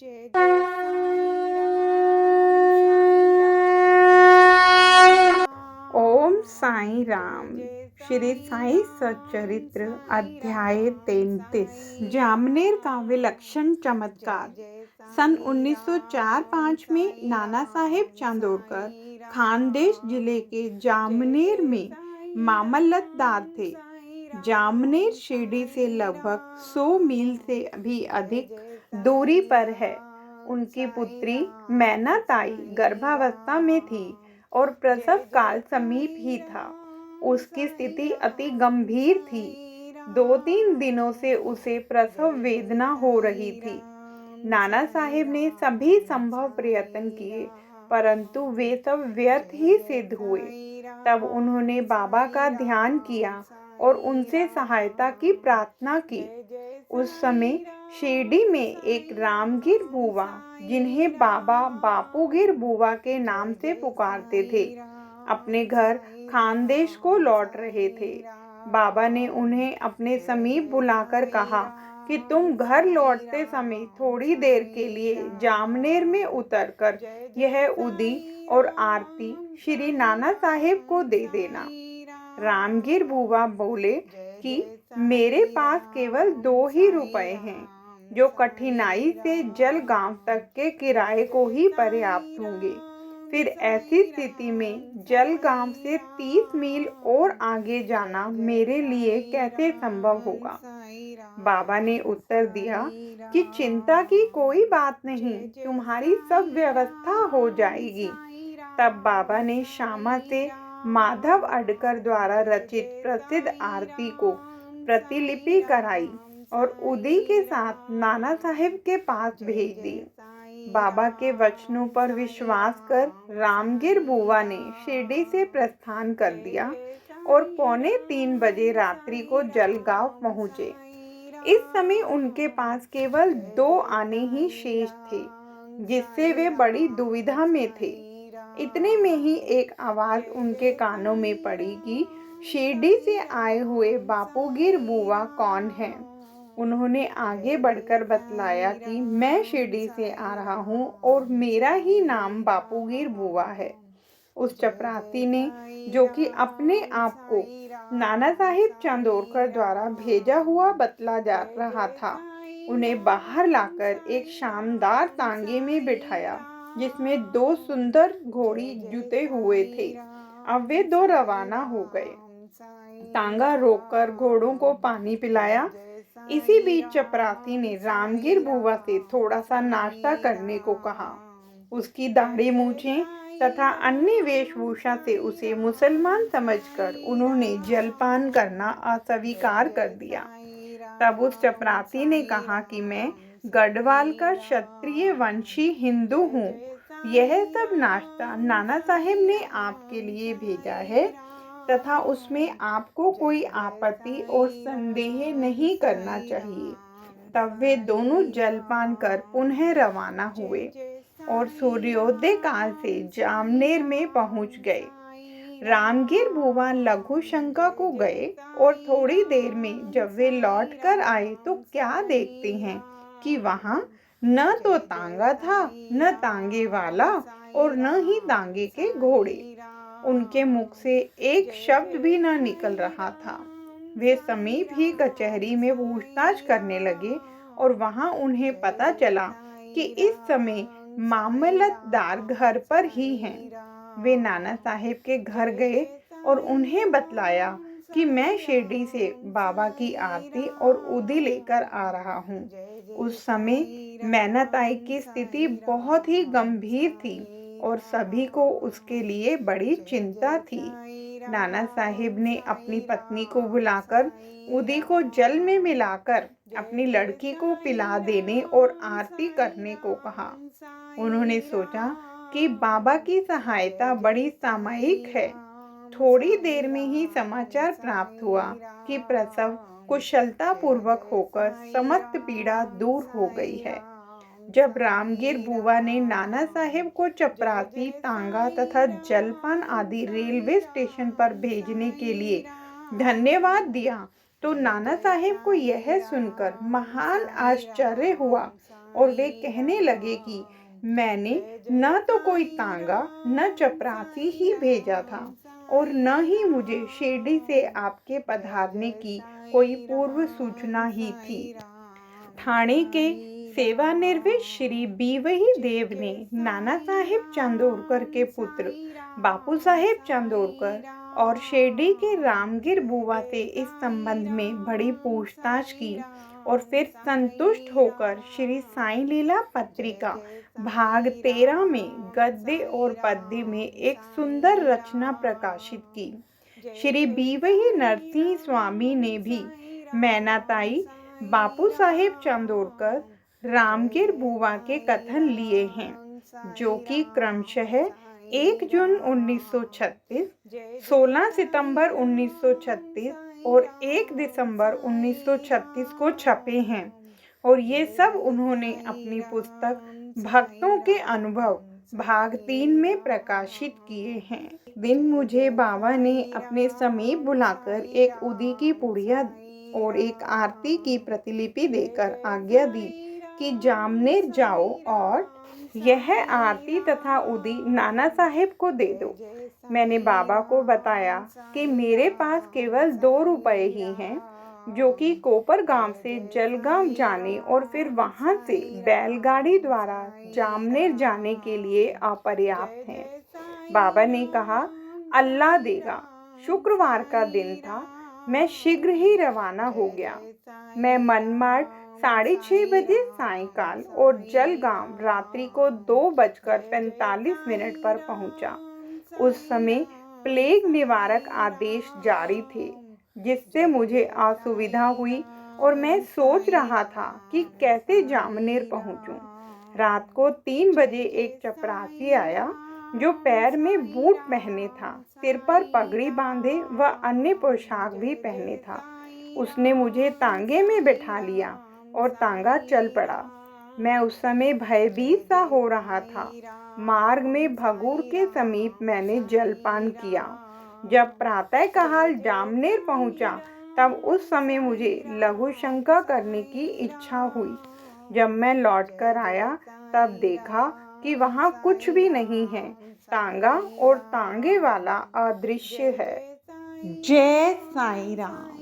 जय जय साईं राम। ओम साईं राम। श्री साईं सच्चरित्र अध्याय 33। जामनेर का विलक्षण चमत्कार। सन 1904-5 में नाना साहेब चांदोरकर खानदेश जिले के जामनेर में मामलतदार थे। जामनेर शिरडी से लगभग 100 मील से भी अधिक दूरी पर है। उनकी पुत्री मैनाताई गर्भावस्था में थी और प्रसव काल समीप ही था। उसकी स्थिति अति गंभीर थी। 2-3 दिनों से उसे प्रसव वेदना हो रही थी। नाना साहेब ने सभी संभव प्रयत्न किए, परंतु वे सब व्यर्थ ही सिद्ध हुए। तब उन्होंने बाबा का ध्यान किया और उनसे सहायता की प्रार्थना की। उस समय शिरडी में एक रामगिर बुवा, जिन्हें बाबा बापूगिर बुवा के नाम से पुकारते थे, अपने घर खानदेश को लौट रहे थे। बाबा ने उन्हें अपने समीप बुलाकर कहा कि तुम घर लौटते समय थोड़ी देर के लिए जामनेर में उतरकर यह उदी और आरती श्री नाना साहेब को दे देना। रामगिर बुवा बोले कि मेरे पास केवल 2 ही रुपए हैं, जो कठिनाई से जलगांव तक के किराए को ही पर्याप्त होंगे। फिर ऐसी स्थिति में जलगांव से 30 मील और आगे जाना मेरे लिए कैसे संभव होगा। बाबा ने उत्तर दिया कि चिंता की कोई बात नहीं, तुम्हारी सब व्यवस्था हो जाएगी। तब बाबा ने श्यामा से माधव अडकर द्वारा रचित प्रसिद्ध आरती को प्रतिलिपि कराई और उदी के साथ नाना साहेब के पास भेज दी। बाबा के वचनों पर विश्वास कर रामगिर बुवा ने शिरडी से प्रस्थान कर दिया और 2:45 बजे रात्रि को जलगांव पहुंचे। इस समय उनके पास केवल 2 आने ही शेष थे, जिससे वे बड़ी दुविधा में थे। इतने में ही एक आवाज उनके कानों में पड़ी कि शिरडी से आए हुए बापूगिर बुवा कौन हैं। उन्होंने आगे बढ़कर बतलाया कि मैं शिरडी से आ रहा हूँ और मेरा ही नाम बापूगिर बुवा है। उस चपरासी ने, जो कि अपने आप को नाना साहेब चांदोरकर द्वारा भेजा हुआ बतला जा रहा था, उन्हें बाहर लाकर एक शानदार तांगे में बिठाया, जिसमें 2 सुंदर घोड़ी जुते हुए थे। अब वे 2 रवाना हो गए। तांगा रोककर घोड़ों को पानी पिलाया। इसी बीच चपरासी ने रामगिर बुवा से थोड़ा सा नाश्ता करने को कहा। उसकी दाढ़ी मूछें तथा अन्य वेशभूषा से उसे मुसलमान समझकर उन्होंने जलपान करना अस्वीकार कर दिया। तब उस चपरासी ने कहा कि मैं गढ़वाल का क्षत्रिय वंशी हिंदू हूँ। यह सब नाश्ता नाना साहेब ने आपके लिए भेजा है तथा उसमें आपको कोई आपत्ति और संदेह नहीं करना चाहिए। तब वे दोनों जलपान कर पुनः रवाना हुए और सूर्योदय काल से जामनेर में पहुंच गए। रामगिर बुवा लघु शंका को गए और थोड़ी देर में जब वे लौट कर आए तो क्या देखते हैं कि वहां न तो तांगा था, न तांगे वाला और न ही तांगे के घोड़े। उनके मुख से एक शब्द भी न निकल रहा था। वे समीप ही कचहरी में पूछताछ करने लगे और वहां उन्हें पता चला कि इस समय मामलतदार घर पर ही हैं। वे नाना साहेब के घर गए और उन्हें बतलाया कि मैं शिरडी से बाबा की आरती और उदी लेकर आ रहा हूँ। उस समय मैनाताई की स्थिति बहुत ही गंभीर थी और सभी को उसके लिए बड़ी चिंता थी। नाना साहेब ने अपनी पत्नी को बुलाकर उदी को जल में मिलाकर अपनी लड़की को पिला देने और आरती करने को कहा। उन्होंने सोचा कि बाबा की सहायता बड़ी सामयिक है। थोड़ी देर में ही समाचार प्राप्त हुआ कि प्रसव कुशलता पूर्वक होकर समस्त पीड़ा दूर हो गई है। जब रामगिर बुवा ने नाना साहेब को चपरासी, तांगा तथा जलपान आदि रेलवे स्टेशन पर भेजने के लिए धन्यवाद दिया तो नाना साहेब को यह सुनकर महान आश्चर्य हुआ और वे कहने लगे कि मैंने न तो कोई तांगा न चपरासी ही भेजा था और न ही मुझे शिरडी से आपके पधारने की कोई पूर्व सूचना ही थी। ठाणे के सेवानिवृत्त श्री बीवही देव ने नाना साहेब चांदोरकर के पुत्र बापू साहेब चांदोरकर और शिरडी के रामगिर बुआ से इस संबंध में बड़ी पूछताछ की और फिर संतुष्ट होकर श्री साईं लीला पत्रिका भाग 13 में गद्य और पद्य में एक सुंदर रचना प्रकाशित की। श्री बीवही नरसिंह स्वामी ने भी मैनाताई बापू साहेब चांदोरकर रामगिर बुआ के कथन लिए हैं, जो कि क्रमशः 1 जून 1936, 16 सितंबर 1936 और 1 दिसंबर 1936 को छपे हैं और ये सब उन्होंने अपनी पुस्तक भक्तों के अनुभव भाग 3 में प्रकाशित किए हैं। दिन मुझे बाबा ने अपने समीप बुलाकर एक उदी की पुड़िया और एक आरती की प्रतिलिपि देकर आज्ञा दी कि जामनेर जाओ और यह आरती तथा उदी नाना साहेब को दे दो। मैंने बाबा को बताया कि मेरे पास केवल 2 रुपए ही हैं, जो कि कोपर गांव से जलगांव जाने और फिर वहां से बैलगाड़ी द्वारा जामनेर जाने के लिए अपर्याप्त हैं। बाबा ने कहा, अल्लाह देगा। शुक्रवार का दिन था। मैं शीघ्र ही रवाना हो गया। मैं मनमाड़ 6:30 बजे सायंकाल और जलगांव रात्रि को 2:45 पर पहुंचा। उस समय प्लेग निवारक आदेश जारी थे, जिससे मुझे असुविधा हुई और मैं सोच रहा था कि कैसे जामनेर पहुंचूं। रात को 3 बजे एक चपरासी आया, जो पैर में बूट पहने था, सिर पर पगड़ी बांधे व अन्य पोशाक भी पहने था। उसने मुझे तांगे में बैठा लिया और तांगा चल पड़ा। मैं उस समय भयभीत सा हो रहा था। मार्ग में भगूर के समीप मैंने जलपान किया। जब प्रातःकाल जामनेर पहुंचा, तब उस समय मुझे लघु शंका करने की इच्छा हुई। जब मैं लौटकर आया, तब देखा कि वहां कुछ भी नहीं है। तांगा और तांगे वाला अदृश्य है। जय साईं राम।